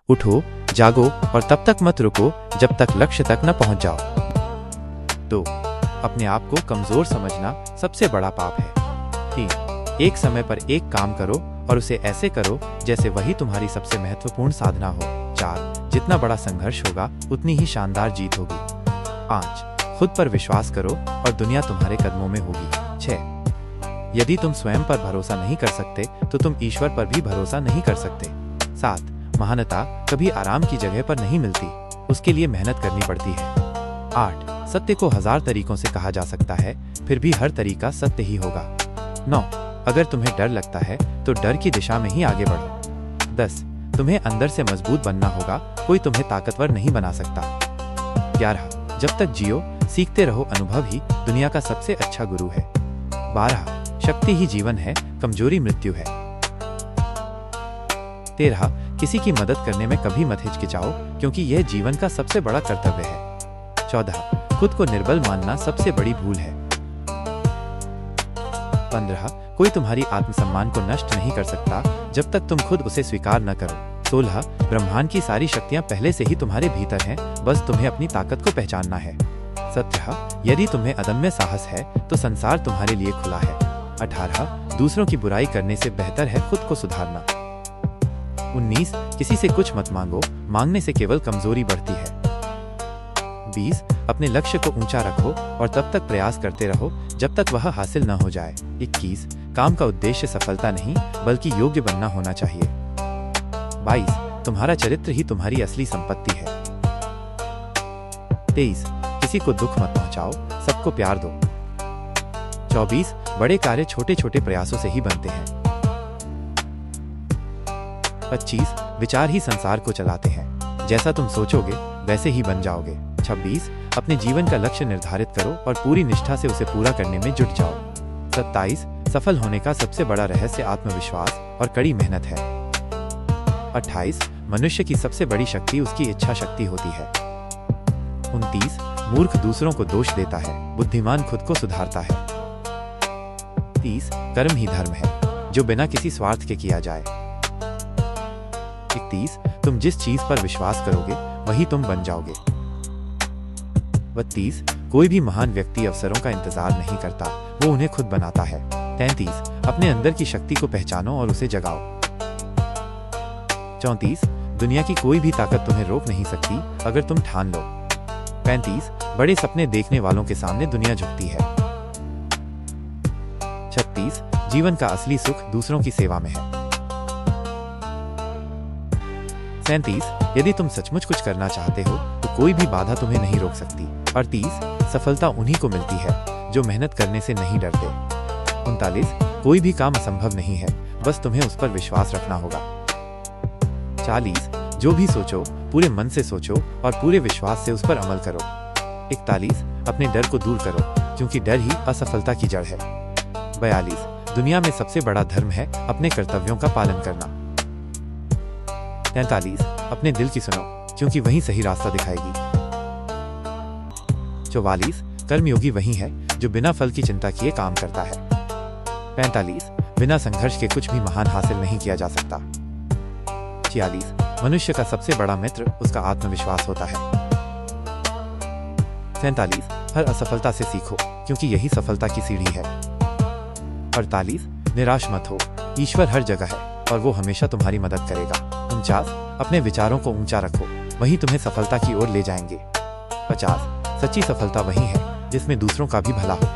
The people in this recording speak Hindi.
उठो, जागो और तब तक मत रुको जब तक लक्ष्य तक न पहुंच जाओ। 2. अपने आप को कमजोर समझना सबसे बड़ा पाप है। 3. एक समय पर एक काम करो और उसे ऐसे करो जैसे वही तुम्हारी सबसे महत्वपूर्ण साधना हो। 4. जितना बड़ा संघर्ष होगा उतनी ही शानदार जीत होगी। 5. खुद पर विश्वास करो और दुनिया तुम्हारे कदमों में होगी। 6. यदि तुम स्वयं पर भरोसा नहीं कर सकते तो तुम ईश्वर पर भी भरोसा नहीं कर सकते। 7. महानता कभी आराम की जगह पर नहीं मिलती, उसके लिए मेहनत करनी पड़ती है। 8. सत्य को 1000 तरीकों से कहा जा सकता है, फिर भी हर तरीका सत्य ही होगा। 9. अगर तुम्हें डर लगता है तो डर की दिशा में ही आगे बढ़ो। 10. तुम्हें अंदर से मजबूत बनना होगा, कोई तुम्हें ताकतवर नहीं बना सकता। 11. जब तक जियो सीखते रहो, अनुभव ही दुनिया का सबसे अच्छा गुरु है। 12. शक्ति ही जीवन है, कमजोरी मृत्यु है। 13. किसी की मदद करने में कभी मत हिचकिचाओ, क्योंकि यह जीवन का सबसे बड़ा कर्तव्य है। 14. खुद को निर्बल मानना सबसे बड़ी भूल है। 15. कोई तुम्हारी आत्मसम्मान को नष्ट नहीं कर सकता जब तक तुम खुद उसे स्वीकार न करो। 16. ब्रह्मांड की सारी शक्तियां पहले से ही तुम्हारे भीतर हैं, बस तुम्हें अपनी ताकत को पहचानना है। 17. यदि तुम्हें अदम्य साहस है तो संसार तुम्हारे लिए खुला है। 18. दूसरों की बुराई करने से बेहतर है खुद को सुधारना। 19. किसी से कुछ मत मांगो, मांगने से केवल कमजोरी बढ़ती है। 20. अपने लक्ष्य को ऊंचा रखो और तब तक प्रयास करते रहो जब तक वह हासिल न हो जाए। 21. काम का उद्देश्य सफलता नहीं बल्कि योग्य बनना होना चाहिए। 22. तुम्हारा चरित्र ही तुम्हारी असली संपत्ति है। 23. किसी को दुख मत पहुंचाओ, सबको प्यार दो। 24. बड़े कार्य छोटे छोटे प्रयासों से ही बनते हैं। 25. विचार ही संसार को चलाते हैं, जैसा तुम सोचोगे वैसे ही बन जाओगे। 26. अपने जीवन का लक्ष्य निर्धारित करो और पूरी निष्ठा से उसे पूरा करने में जुट जाओ। 27. सफल होने का सबसे बड़ा रहस्य आत्मविश्वास और कड़ी मेहनत है। 28. मनुष्य की सबसे बड़ी शक्ति उसकी इच्छा शक्ति होती है। 29. मूर्ख दूसरों को दोष देता है, बुद्धिमान खुद को सुधारता है। 30. कर्म ही धर्म है, जो बिना किसी स्वार्थ के किया जाए। 31. तुम जिस चीज पर विश्वास करोगे वही तुम बन जाओगे। 32. कोई भी महान व्यक्ति अवसरों का इंतजार नहीं करता, वो उन्हें खुद बनाता है। 33. अपने अंदर की शक्ति को पहचानो और उसे जगाओ। 34. दुनिया की कोई भी ताकत तुम्हें रोक नहीं सकती अगर तुम ठान लो। 35. बड़े सपने देखने वालों के सामने दुनिया झुकती है। 36. जीवन का असली सुख दूसरों की सेवा में है। 37. यदि तुम सचमुच कुछ करना चाहते हो तो कोई भी बाधा तुम्हें नहीं रोक सकती। 38. सफलता उन्हीं को मिलती है जो मेहनत करने से नहीं डरते। 39. कोई भी काम असंभव नहीं है, बस तुम्हें उस पर विश्वास रखना होगा। 40. जो भी सोचो पूरे मन से सोचो और पूरे विश्वास से उस पर अमल करो। 41. अपने डर को दूर करो, क्योंकि डर ही असफलता की जड़ है। 42. दुनिया में सबसे बड़ा धर्म है अपने कर्तव्यों का पालन करना। 43. अपने दिल की सुनो, क्योंकि वही सही रास्ता दिखाएगी। 44. कर्मयोगी वही है जो बिना फल की चिंता किए काम करता है। 45. बिना संघर्ष के कुछ भी महान हासिल नहीं किया जा सकता। 46. मनुष्य का सबसे बड़ा मित्र उसका आत्मविश्वास होता है। 47. हर असफलता से सीखो, क्योंकि यही सफलता की सीढ़ी है। 48. निराश मत हो, ईश्वर हर जगह है और वो हमेशा तुम्हारी मदद करेगा। 49. अपने विचारों को ऊंचा रखो, वही तुम्हें सफलता की ओर ले जाएंगे। 50. सच्ची सफलता वही है जिसमें दूसरों का भी भला हो।